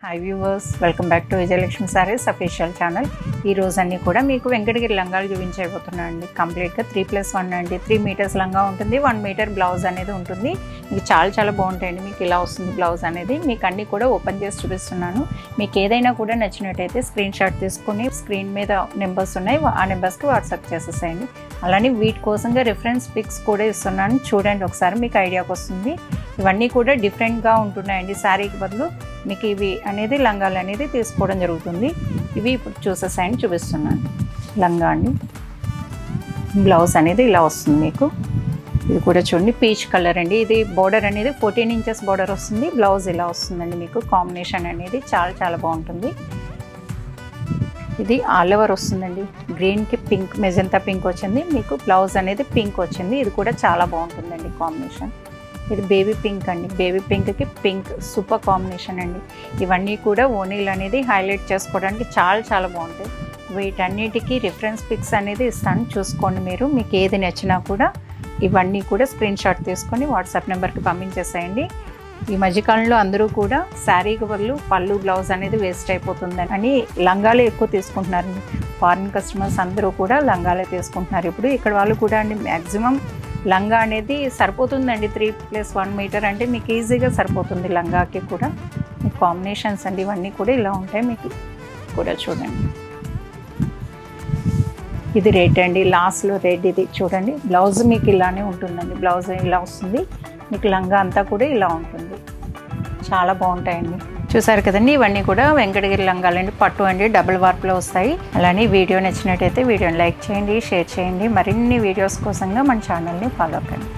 High viewers, welcome back to Vijayalakshmi saris official channel. ఈ రోజు అన్నీ కూడా మీకు వెంకటగిరి లంగాలు చూపించబోతున్నాను అండి. కంప్లీట్గా 3+1 అండి. 3 మీటర్స్ లంగా ఉంటుంది, 1 మీటర్ బ్లౌజ్ అనేది ఉంటుంది. మీకు చాలా బాగుంటాయండి. మీకు ఇలా వస్తుంది బ్లౌజ్ అనేది. మీకు అన్నీ కూడా ఓపెన్ చేసి చూపిస్తున్నాను. మీకు ఏదైనా కూడా నచ్చినట్టయితే స్క్రీన్ షాట్ తీసుకుని స్క్రీన్ మీద నెంబర్స్ ఉన్నాయి, ఆ నెంబర్స్కి వాట్సాప్ చేసేసేయండి. అలానే వీటి కోసంగా రిఫరెన్స్ పిక్స్ కూడా ఇస్తున్నాను, చూడండి ఒకసారి, మీకు ఐడియాకి వస్తుంది. ఇవన్నీ కూడా డిఫరెంట్గా ఉంటున్నాయండి. శారీకి బదులు మీకు ఇవి అనేది లంగాలు అనేది తీసుకోవడం జరుగుతుంది. ఇవి ఇప్పుడు చూసేసాయని చూపిస్తున్నాను. లంగా అండి, బ్లౌజ్ అనేది ఇలా వస్తుంది మీకు. ఇది కూడా చూడండి, పీచ్ కలర్ అండి. ఇది బోర్డర్ అనేది 14 ఇంచెస్ బోర్డర్ వస్తుంది. బ్లౌజ్ ఇలా వస్తుందండి మీకు. కాంబినేషన్ అనేది చాలా బాగుంటుంది. ఇది ఆల్ ఓవర్ వస్తుందండి. గ్రీన్కి పింక్, మెజంతా పింక్ వచ్చింది మీకు. బ్లౌజ్ అనేది పింక్ వచ్చింది. ఇది కూడా చాలా బాగుంటుందండి కాంబినేషన్. ఇది బేబీ పింక్ అండి. బేబీ పింక్కి పింక్ సూపర్ కాంబినేషన్ అండి. ఇవన్నీ కూడా ఓనీలు అనేది హైలైట్ చేసుకోవడానికి చాలా బాగుంటాయి. వీటన్నిటికీ రిఫరెన్స్ పిక్స్ అనేది ఇస్తాను, చూసుకోండి మీరు. మీకు ఏది నచ్చినా కూడా ఇవన్నీ కూడా స్క్రీన్ షాట్ తీసుకొని వాట్సాప్ నెంబర్కి పంపించేసేయండి. ఈ మధ్యకాలంలో అందరూ కూడా శారీకి బదులు పళ్ళు బ్లౌజ్ అనేది వేస్ట్ అయిపోతుందని అని లంగాలే ఎక్కువ తీసుకుంటున్నారండి. ఫారిన్ కస్టమర్స్ అందరూ కూడా లంగాలే తీసుకుంటున్నారు ఇప్పుడు. ఇక్కడ వాళ్ళు కూడా అండి మ్యాక్సిమం లంగా అనేది సరిపోతుందండి. 3+1 మీటర్ అంటే మీకు ఈజీగా సరిపోతుంది లంగాకి కూడా. మీకు కాంబినేషన్స్ అండి ఇవన్నీ కూడా ఇలా ఉంటాయి. మీకు కూడా చూడండి, ఇది రెడ్ అండి, లాస్ట్లో రెడ్. ఇది చూడండి, బ్లౌజ్ మీకు ఇలానే ఉంటుందండి. బ్లౌజ్ ఇలా వస్తుంది మీకు. లంగా అంతా కూడా ఇలా ఉంటుంది. చాలా బాగుంటాయండి. చూసారు కదండి, ఇవన్నీ కూడా వెంకటగిరి లంగాలండి. పట్టు అండి, డబుల్ వార్ప్లో వస్తాయి. అలానే వీడియో నచ్చినట్టయితే వీడియోని లైక్ చేయండి, షేర్ చేయండి. మరిన్ని వీడియోస్ కోసంగా మన ఛానల్ని ఫాలో కండి.